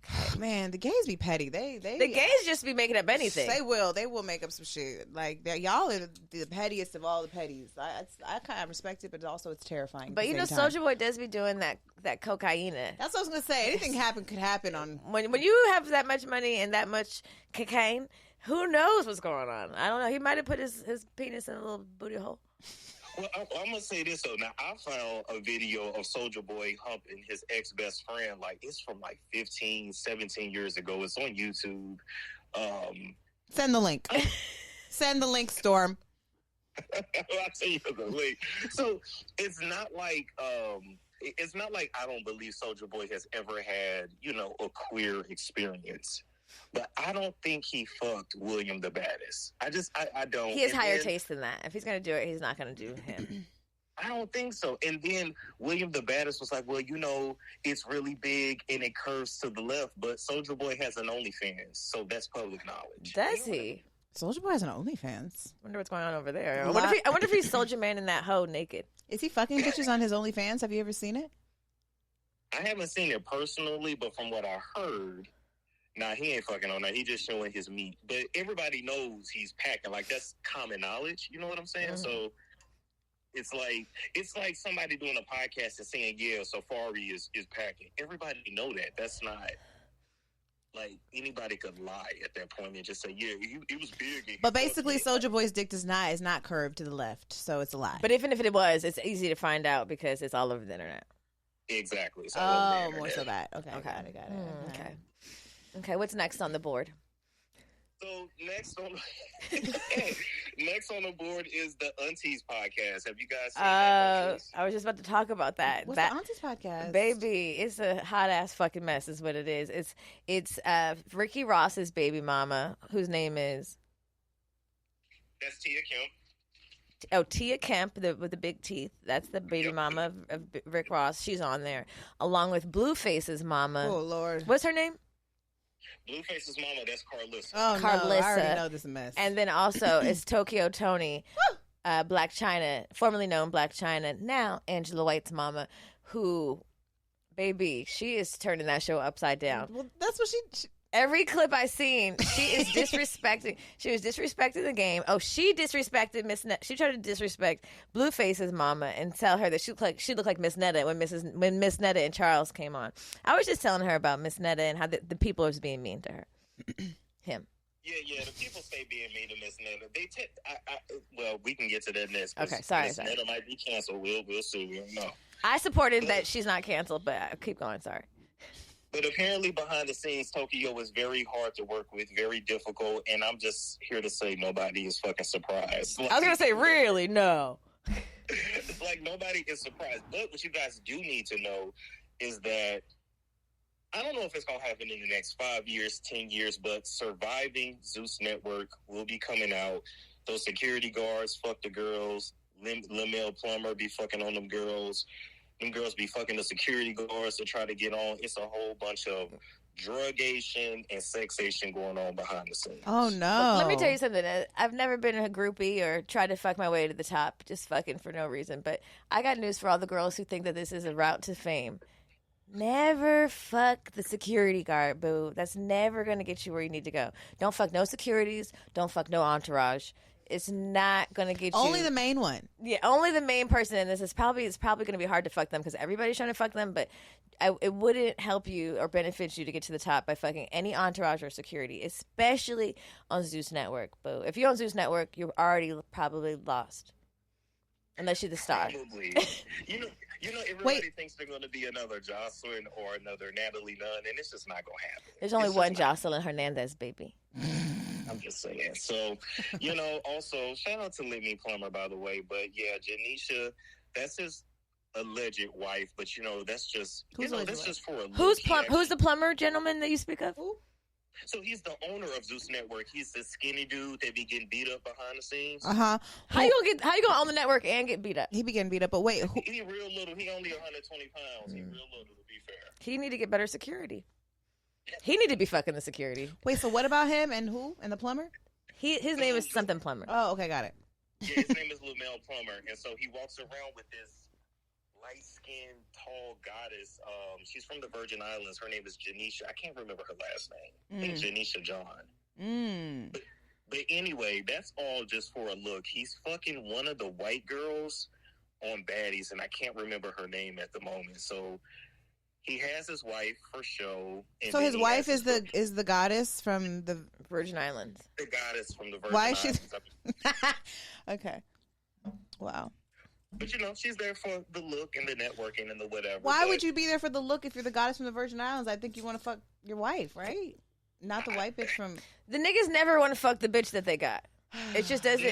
Okay. Man, the gays be petty. The gays just be making up anything. They will make up some shit. Like, y'all are the pettiest of all the petties. I kind of respect it, but also it's terrifying. But Soulja Boy does be doing that cocaine. That's what I was gonna say. Anything could happen on when you have that much money and that much cocaine. Who knows what's going on? I don't know. He might have put his penis in a little booty hole. Well, I'm going to say this, though. Now, I found a video of Soulja Boy humping his ex-best friend. Like, it's from, 15, 17 years ago. It's on YouTube. Send the link. Send the link, Storm. I'll tell you the link. So, it's not like I don't believe Soulja Boy has ever had, a queer experience. But I don't think he fucked William the Baddest. I don't. He has higher taste than that. If he's going to do it, he's not going to do him. I don't think so. And then William the Baddest was like, well, it's really big and it curves to the left. But Soulja Boy has an OnlyFans, so that's public knowledge. Does he? Soulja Boy has an OnlyFans. Wonder what's going on over there. I wonder if he's Soulja Man in that hoe naked. Is he fucking bitches on his OnlyFans? Have you ever seen it? I haven't seen it personally, but from what I heard... Nah, he ain't fucking on that. He just showing his meat. But everybody knows he's packing. Like, that's common knowledge. You know what I'm saying? Mm-hmm. So it's like somebody doing a podcast and saying, yeah, Safari is packing. Everybody know that. That's not like anybody could lie at that point and just say, yeah, it was big. But basically, Soulja Boy's dick is not curved to the left, so it's a lie. But even if it was, it's easy to find out because it's all over the internet. Exactly. It's all over the internet. More so that. Okay. Got it. Okay. Okay, what's next on the board? So next on the board is the Aunties podcast. Have you guys seen that? I was just about to talk about that. What's the Aunties podcast? Baby, it's a hot ass fucking mess is what it is. It's Ricky Ross's baby mama, whose name is... That's Tia Kim. Tia Kemp with the big teeth. That's the baby mama of Rick Ross. She's on there, along with Blueface's mama. Oh Lord, what's her name? Blueface's mama. That's Carlissa. Oh Carlissa. No, I already know this is a mess. And then also it's Tokyo Tony, Black China, formerly known Black China, now Angela White's mama, who, baby, she is turning that show upside down. Well, that's what she Every clip I seen, she is disrespecting. She was disrespecting the game. Oh, she disrespected Miss Netta. She tried to disrespect Blueface's mama and tell her that she looked like Miss Netta when Miss Netta and Charles came on. I was just telling her about Miss Netta and how the people was being mean to her. Him. Yeah. The people stay being mean to Miss Netta. Well, we can get to that next. Okay, sorry. Miss Netta might be canceled. We'll see. We don't know. I supported that she's not canceled, but keep going. Sorry. But apparently behind the scenes, Tokyo is very hard to work with, very difficult, and I'm just here to say nobody is fucking surprised. I was going to say, really? No. Like, nobody is surprised. But what you guys do need to know is that I don't know if it's going to happen in the next 5 years, 10 years, but Surviving Zeus Network will be coming out. Those security guards fuck the girls. Lemel Plumber be fucking on them girls. Them girls be fucking the security guards to try to get on. It's a whole bunch of drugation and sexation going on behind the scenes. Oh, no. Let me tell you something. I've never been a groupie or tried to fuck my way to the top, just fucking for no reason. But I got news for all the girls who think that this is a route to fame. Never fuck the security guard, boo. That's never going to get you where you need to go. Don't fuck no securities. Don't fuck no entourage. It's not going to get you. Only the main one. Yeah, only the main person in this. It's probably going to be hard to fuck them because everybody's trying to fuck them, but it wouldn't help you or benefit you to get to the top by fucking any entourage or security, especially on Zeus Network, boo. If you're on Zeus Network, you're already probably lost. Unless you're the star. Probably. You know, everybody thinks they're going to be another Jocelyn or another Natalie Nunn, and it's just not going to happen. There's only one Jocelyn Hernandez, baby. I'm just saying. So, also, shout out to Lemmy Plumber, by the way. But, yeah, Janisha, that's his alleged wife. But, that's just, that's just for a look. Who's the plumber gentleman that you speak of? Who? So he's the owner of Zeus Network. He's the skinny dude that be getting beat up behind the scenes. How you gonna own the network and get beat up? He be getting beat up, but wait, he real little. He only 120 pounds. He real little, to be fair. He need to get better security. He need to be fucking the security. Wait, so what about him and who? And the plumber? His name is something Plumber. Oh, okay, got it. Yeah, his name is Lemel Plumber, and so he walks around with this light-skinned, tall goddess. She's from the Virgin Islands. Her name is Janisha. I can't remember her last name. I think Janisha John. But anyway, that's all just for a look. He's fucking one of the white girls on Baddies, and I can't remember her name at the moment. So he has his wife for show. And so his wife is the goddess from the Virgin Islands. The goddess from the Virgin Islands. Why is she? Okay. Wow. But she's there for the look and the networking and the whatever. Why would you be there for the look if you're the goddess from the Virgin Islands? I think you want to fuck your wife, right? Not the white bitch from. The niggas never want to fuck the bitch that they got. It just doesn't.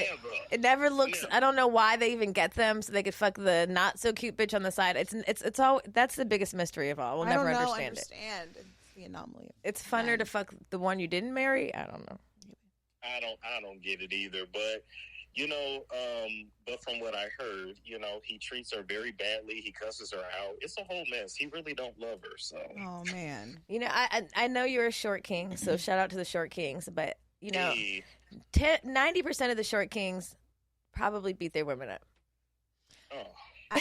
It never looks. I don't know why they even get them so they could fuck the not so cute bitch on the side. It's all. That's the biggest mystery of all. We'll never understand it. It's the anomaly. It's funner to fuck the one you didn't marry. I don't know. I don't get it either, but. But from what I heard, he treats her very badly. He cusses her out. It's a whole mess. He really don't love her. So. Oh man. I know you're a short king, so shout out to the short kings. But 90% of the short kings probably beat their women up. Oh.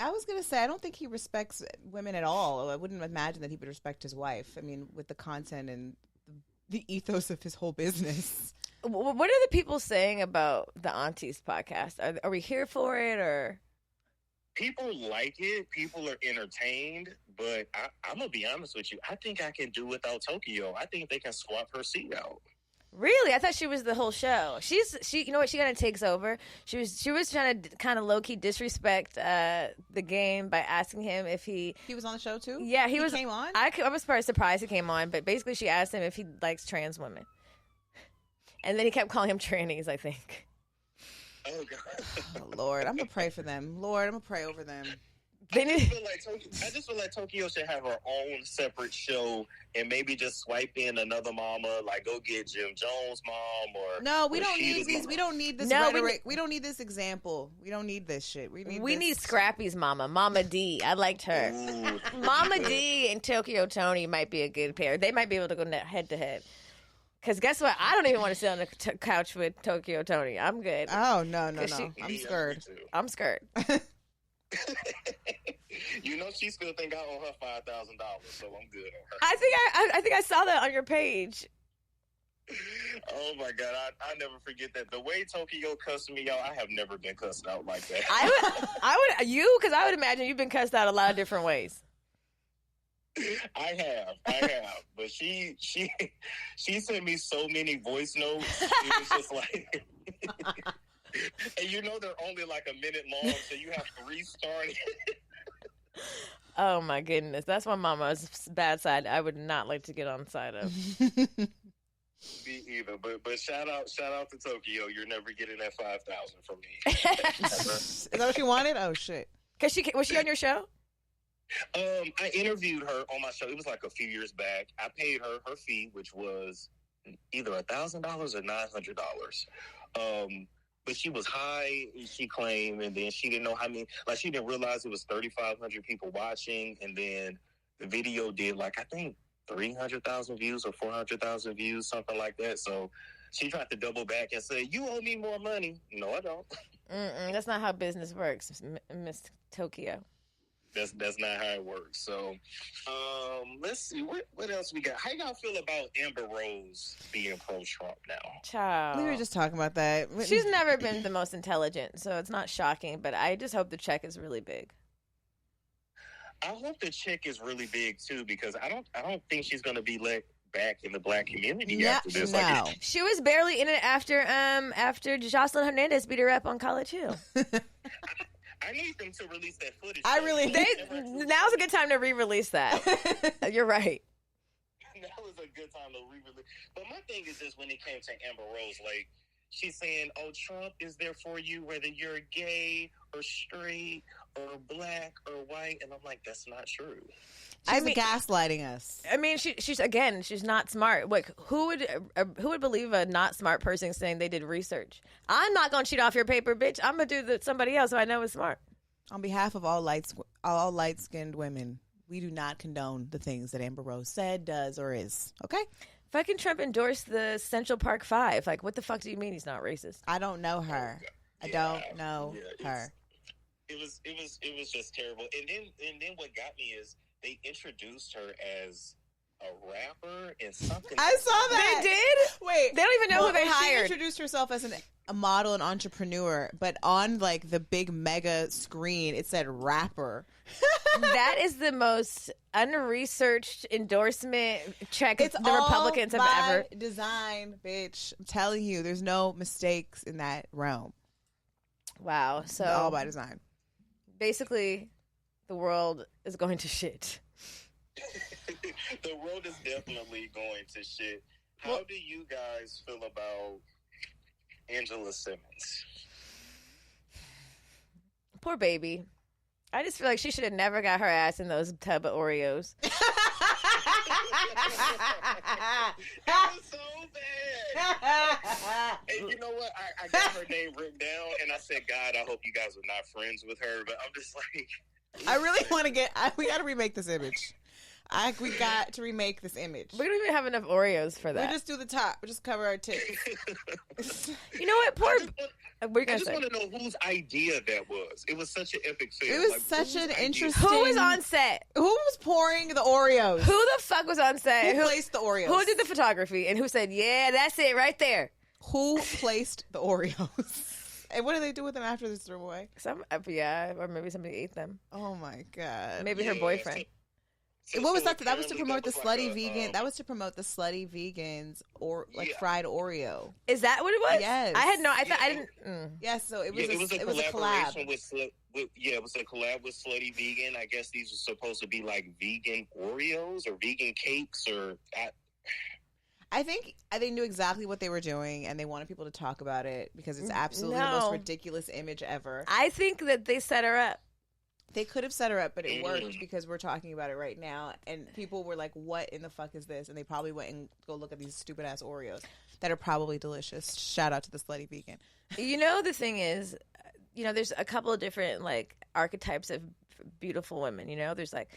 I was gonna say I don't think he respects women at all. I wouldn't imagine that he would respect his wife. I mean, with the content and the ethos of his whole business. What are the people saying about the Aunties podcast? Are we here for it or? People like it. People are entertained. But I'm going to be honest with you. I think I can do without Tokyo. I think they can swap her seat out. Really? I thought she was the whole show. She you know what? She kind of takes over. She was trying to kind of low-key disrespect the game by asking him if he was on the show too? Yeah, he was. Came on? I was pretty surprised he came on, but basically she asked him if he likes trans women. And then he kept calling him trannies, I think. Oh, God. Oh, Lord, I'm going to pray for them. Lord, I'm going to pray over them. They need. I just feel like Tokyo should have her own separate show and maybe just swipe in another mama, like go get Jim Jones' mom or no. We don't Rashida's need these. mama. We don't need this No, rhetoric. We don't need this example. We don't need this shit. We need Scrappy's mama, Mama D. I liked her. Ooh, Mama D and Tokyo Tony might be a good pair. They might be able to go head to head. Because guess what? I don't even want to sit on the couch with Tokyo Tony. I'm good. Oh no. I'm scared. I'm scared. You know, she still think I owe her $5,000, so I'm good on her. I think I saw that on your page. Oh my God, I never forget that. The way Tokyo cussed me out, I have never been cussed out like that. Because I would imagine you've been cussed out a lot of different ways. I have, but she sent me so many voice notes. It was just like, and you know they're only like a minute long, so you have to restart it. Oh my goodness, that's my mama's bad side. I would not like to get on the side of. Me either, but shout out to Tokyo. You're never getting that $5,000 from me. Is that what she wanted? Oh shit! Was she on your show? I interviewed her on my show. It was like a few years back. I paid her fee, which was either $1,000 or $900. But she was high, she claimed, and then she didn't know how many. Like she didn't realize it was 3,500 people watching, and then the video did like I think 300,000 views or 400,000 views, something like that. So she tried to double back and say, "You owe me more money." No, I don't. That's not how business works, Miss Tokyo. That's not how it works. So, let's see what else we got. How y'all feel about Amber Rose being pro-Trump now? Child. We were just talking about that. She's never been the most intelligent, so it's not shocking. But I just hope the check is really big. I hope the check is really big too, because I don't think she's going to be let back in the black community after this. No. She was barely in it after Jocelyn Hernandez beat her up on College Hill. I need them to release that footage. Now's a good time to re-release that. You're right. That was a good time to re-release. But my thing is this: when it came to Amber Rose, like she's saying, "Oh, Trump is there for you, whether you're gay or straight or black or white," and I'm like, that's not true. She's gaslighting us. I mean, she's not smart. Like, who would believe a not smart person saying they did research? I'm not gonna cheat off your paper, bitch. I'm gonna do somebody else who I know is smart. On behalf of all light-skinned women, we do not condone the things that Amber Rose said, does, or is. Okay. Fucking Trump endorsed the Central Park 5. Like, what the fuck do you mean he's not racist? I don't know her. I don't know her. It was just terrible. And then what got me is they introduced her as a rapper and something. I saw that. They did? Wait. They don't even know who they hired. She introduced herself as a model and entrepreneur, but on like the big mega screen, it said rapper. That is the most unresearched endorsement check It's the Republicans have ever. Design, bitch. I'm telling you, there's no mistakes in that realm. Wow. So all by design. Basically, the world is going to shit. The world is definitely going to shit. How do you guys feel about Angela Simmons? Poor baby. I just feel like she should have never got her ass in those tub of Oreos. It was so bad. And you know what? I got her name written down, and I said, God, I hope you guys are not friends with her. But I'm just like... I really want to we got to remake this image. We got to remake this image. We don't even have enough Oreos for that. We just do the top. We just cover our tits. You know what? Poor... I just want to know whose idea that was. It was such an epic film. It was such an interesting... Who was on set? Who was pouring the Oreos? Who the fuck was on set? Who placed the Oreos? Who did the photography? And who said, yeah, that's it right there? Who placed the Oreos? And what do they do with them after they throw away? Or maybe somebody ate them. Oh my God. Maybe her boyfriend. What was that? That was to promote the slutty vegan. That was to promote the slutty vegans or fried Oreo. Is that what it was? Yes. I had no. I thought I didn't. Yes. So it was. It was a collab. it was a collab with Slutty Vegan. I guess these were supposed to be like vegan Oreos or vegan cakes or. I think they knew exactly what they were doing, and they wanted people to talk about it because it's absolutely the most ridiculous image ever. I think that they set her up. They could have set her up, but it worked because we're talking about it right now, and people were like, "What in the fuck is this?" And they probably went and go look at these stupid ass Oreos that are probably delicious. Shout out to the slutty vegan. You know, the thing is, you know, there's a couple of different like archetypes of beautiful women. You know, there's like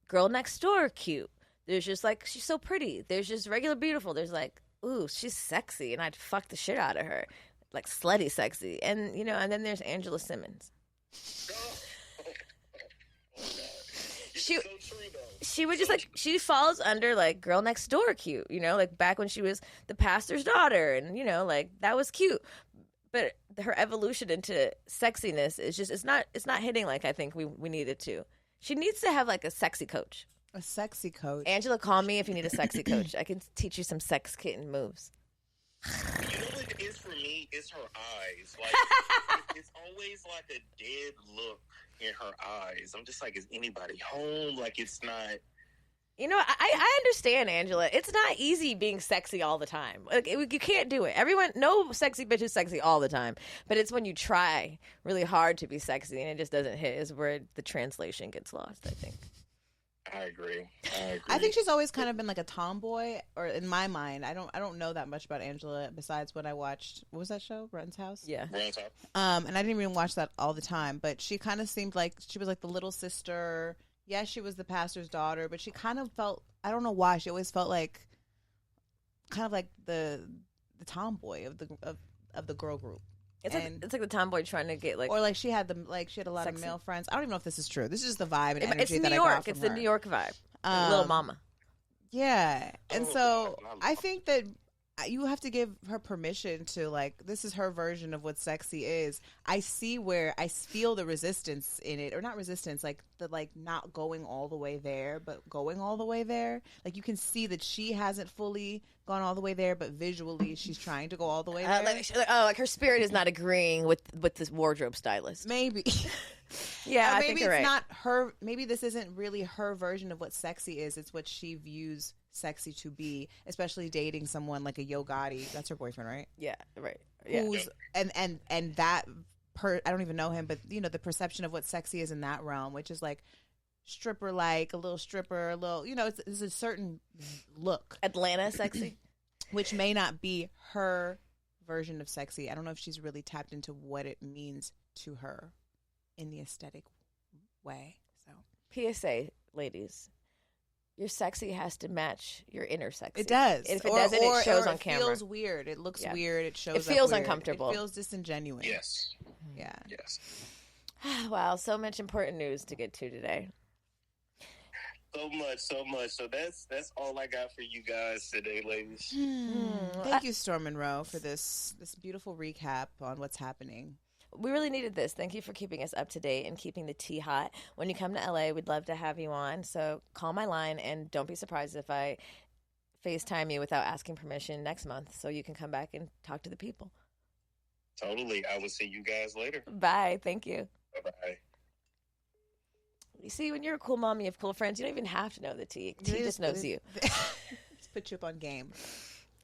girl next door, cute. There's just like she's so pretty. There's just regular beautiful. There's like, ooh, she's sexy, and I'd fuck the shit out of her, like slutty sexy. And you know, and then there's Angela Simmons. She would just like she falls under like girl next door cute, you know, like back when she was the pastor's daughter, and you know, like that was cute. But her evolution into sexiness is just it's not hitting like I think we need it to. She needs to have like a sexy coach. A sexy coach. Angela, call me if you need a sexy coach. I can teach you some sex kitten moves. You know what it is for me? It's her eyes. Like it's always like a dead look in her eyes. I'm just like, is anybody home? Like it's not. You know, I understand, Angela. It's not easy being sexy all the time. Like you can't do it. No sexy bitch is sexy all the time. But it's when you try really hard to be sexy and it just doesn't hit is where the translation gets lost, I think. I agree. I think she's always kind of been like a tomboy, or in my mind, I don't know that much about Angela besides what I watched. What was that show? Renton's House? Yeah. Renton's House. And I didn't even watch that all the time, but she kind of seemed like she was like the little sister. Yes, she was the pastor's daughter, but she kind of felt, I don't know why, she always felt like kind of like the tomboy of the girl group. It's like the tomboy trying to get like, or like she had a lot of male friends. I don't even know if this is true. This is just the vibe and energy it's that New York. I got from It's her. the New York vibe. Little mama. Yeah, and so I think that you have to give her permission to like. This is her version of what sexy is. I feel the resistance in it, or not resistance, like the like not going all the way there, but going all the way there. Like you can see that she hasn't fully gone all the way there, but visually she's trying to go all the way there. Like her spirit is not agreeing with this wardrobe stylist. Maybe. Yeah, I maybe think you're it's right. not her. Maybe this isn't really her version of what sexy is. It's what she views sexy to be, especially dating someone like a Yo Gotti. That's her boyfriend, right? Yeah, right. Yeah. Who's and that I don't even know him, but you know the perception of what sexy is in that realm, which is like stripper, like a little stripper, a little, you know, it's a certain look. Atlanta sexy, which may not be her version of sexy. I don't know if she's really tapped into what it means to her in the aesthetic way. So PSA, ladies. Your sexy has to match your inner sexy. It does. If it doesn't, it shows on camera. It feels weird. It looks weird. It shows. It feels weird. Uncomfortable. It feels disingenuous. Yes. Yeah. Yes. Wow, so much important news to get to today. So much. So that's all I got for you guys today, ladies. Thank you, Storm Monroe, for this beautiful recap on what's happening. We really needed this. Thank you for keeping us up to date and keeping the tea hot. When you come to LA, we'd love to have you on. So call my line, and don't be surprised if I FaceTime you without asking permission next month so you can come back and talk to the people. Totally. I will see you guys later. Bye. Thank you. Bye-bye. You see, when you're a cool mom, you have cool friends. You don't even have to know the tea. Tea just knows you. Just put you up on game.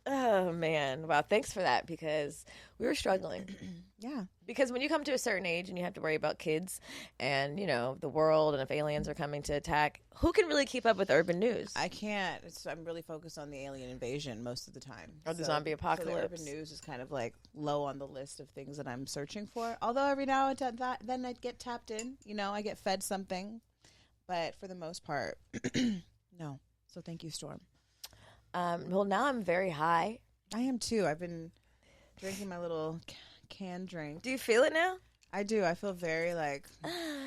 Oh, man. Wow. Thanks for that, because we were struggling. Yeah. Because when you come to a certain age and you have to worry about kids and, you know, the world, and if aliens are coming to attack, who can really keep up with urban news? I can't. I'm really focused on the alien invasion most of the time. Or the zombie apocalypse. So the urban news is kind of like low on the list of things that I'm searching for. Although every now and then I get tapped in. You know, I get fed something. But for the most part, no. So thank you, Storm. Well, now I'm very high. I am too. I've been drinking my little Cann drink. Do you feel it now? I do. I feel very like.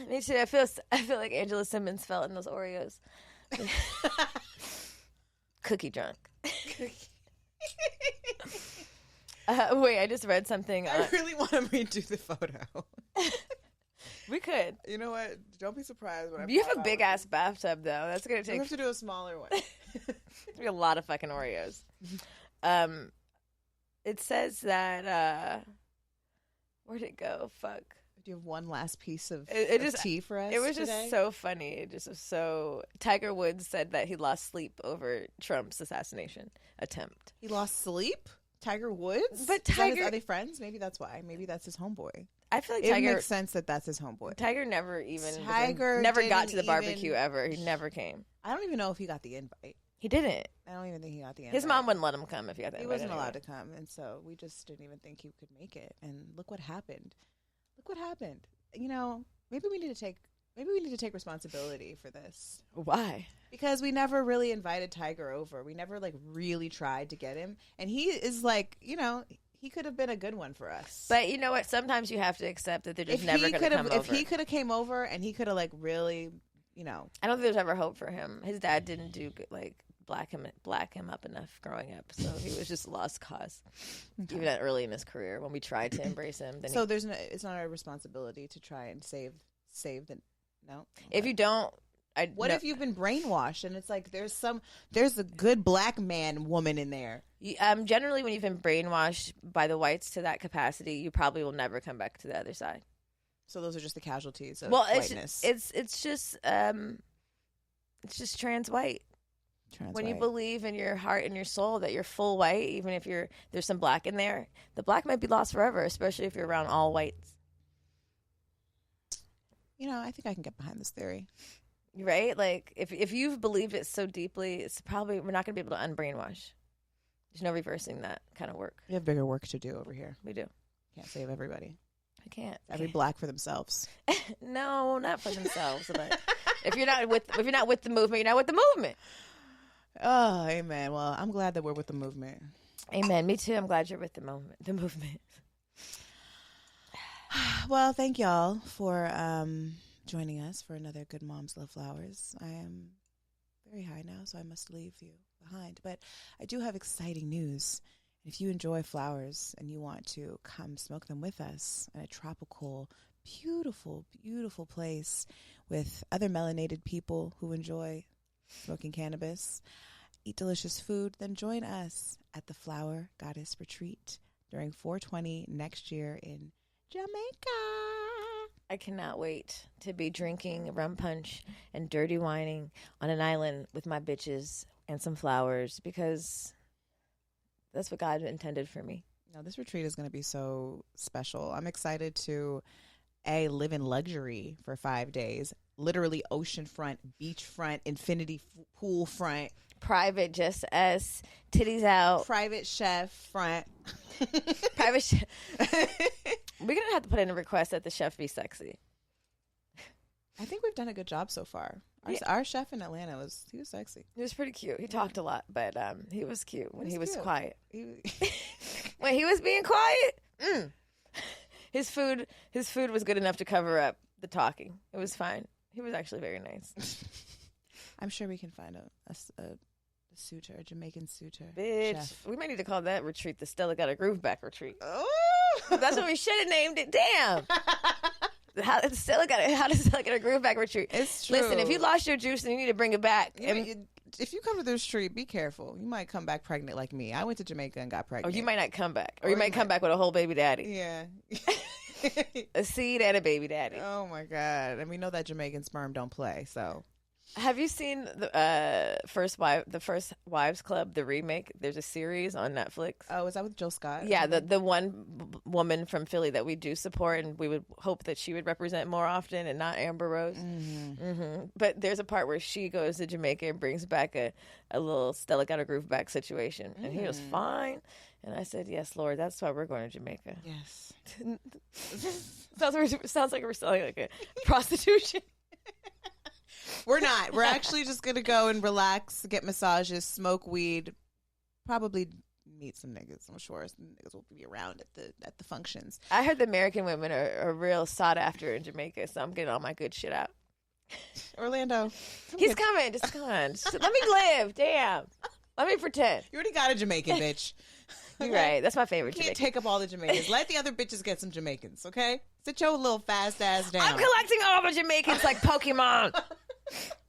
Me too. I feel like Angela Simmons felt in those Oreos. Cookie drunk. Wait, I just read something. I really want to redo the photo. We could. You know what? Don't be surprised when You have a big ass bathtub, though. That's gonna take. We have to do a smaller one. Be a lot of fucking Oreos. It says that. Where'd it go? Fuck. Do you have one last piece of just tea for us? It was today? just so funny. It just was so. Tiger Woods said that he lost sleep over Trump's assassination attempt. He lost sleep. Tiger Woods, But Tiger, are they friends? Maybe that's why. Maybe that's his homeboy. I feel like it Tiger makes sense that that's his homeboy. Tiger never even Tiger never got didn't to the barbecue ever. He never came. I don't even know if he got the invite. He didn't. I don't even think he got the invite. His mom wouldn't let him come if he got the invite. He wasn't anyway. allowed to come, and so we just didn't even think he could make it. And look what happened. Look what happened. You know, maybe we need to take responsibility for this. Why? Because we never really invited Tiger over. We never like really tried to get him, and he is like, you know, he could have been a good one for us. But you know what? Sometimes you have to accept that they're just never going to come over. If he could have came over and he could have like really, you know, I don't think there's ever hope for him. His dad didn't do good, like black him up enough growing up, so he was just a lost cause. Okay. Even early in his career, when we tried to embrace him, then it's not our responsibility to try and save the no. If you don't. What if you've been brainwashed and it's like there's a good black woman in there? Generally, when you've been brainwashed by the whites to that capacity, you probably will never come back to the other side. So those are just the casualties of whiteness. It's just trans white. When you believe in your heart and your soul that you're full white, even if there's some black in there, the black might be lost forever, especially if you're around all whites. You know, I think I can get behind this theory. Right? Like, if you've believed it so deeply, it's probably, we're not going to be able to unbrainwash. There's no reversing that kind of work. We have bigger work to do over here. We do. Can't save everybody. I can't. Every black for themselves. No, not for themselves. But if you're not with the movement, you're not with the movement. Oh, amen. Well, I'm glad that we're with the movement. Amen. Me too. I'm glad you're with the movement. Well, thank y'all for joining us for another Good Moms Love Flowers. I am very high now, so I must leave you behind. But I do have exciting news. If you enjoy flowers and you want to come smoke them with us in a tropical, beautiful, beautiful place with other melanated people who enjoy smoking cannabis, eat delicious food, then join us at the Flower Goddess Retreat during 420 next year in Jamaica. I cannot wait to be drinking rum punch and dirty whining on an island with my bitches and some flowers, because that's what God intended for me. No, this retreat is going to be so special. I'm excited to live in luxury for 5 days. Literally oceanfront, beachfront, infinity pool front. Private, just us, titties out. Private chef front. Private chef. We're going to have to put in a request that the chef be sexy. I think we've done a good job so far. Our chef in Atlanta he was sexy. He was pretty cute. He talked a lot, but he was cute when he was quiet. When he was being quiet, his food was good enough to cover up the talking. It was fine. He was actually very nice. I'm sure we can find a suitor, a Jamaican suitor. Bitch, chef. We might need to call that retreat the Stella Got a Groove Back retreat. Oh, that's what we should have named it. Damn. How does Stella get a groove back retreat? It's true. Listen, if you lost your juice and you need to bring it back. If you come to the retreat, be careful. You might come back pregnant like me. I went to Jamaica and got pregnant. Or you might not come back. Or you might come back with a whole baby daddy. Yeah. A seed and a baby daddy. Oh, my God. And we know that Jamaican sperm don't play, so. Have you seen the First Wives Club, the remake? There's a series on Netflix. Oh, is that with Jill Scott? Yeah, the one woman from Philly that we do support, and we would hope that she would represent more often and not Amber Rose. Mm-hmm. Mm-hmm. But there's a part where she goes to Jamaica and brings back a little Stella Got a Groove Back situation, and he was fine. And I said, "Yes, Lord, that's why we're going to Jamaica." Yes. sounds like we're selling like a prostitution. We're not. We're actually just going to go and relax, get massages, smoke weed, probably meet some niggas. I'm sure some niggas will be around at the functions. I heard the American women are real sought after in Jamaica, so I'm getting all my good shit out. Orlando. He's coming. Just come on. Let me live. Damn. Let me pretend. You already got a Jamaican, bitch. You're right. That's my favorite. You can't take up all the Jamaicans. Let the other bitches get some Jamaicans, okay? Sit your little fast ass down. I'm collecting all the Jamaicans like Pokemon.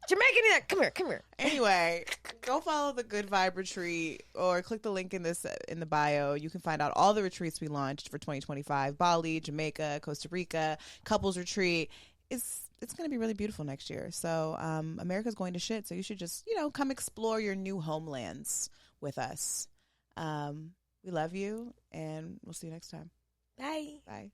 Jamaican, come here. Anyway, go follow the Good Vibe Retreat or click the link in the bio. You can find out all the retreats we launched for 2025. Bali, Jamaica, Costa Rica, couples retreat. It's going to be really beautiful next year. So America's going to shit. So you should just, come explore your new homelands with us. We love you, and we'll see you next time. Bye. Bye.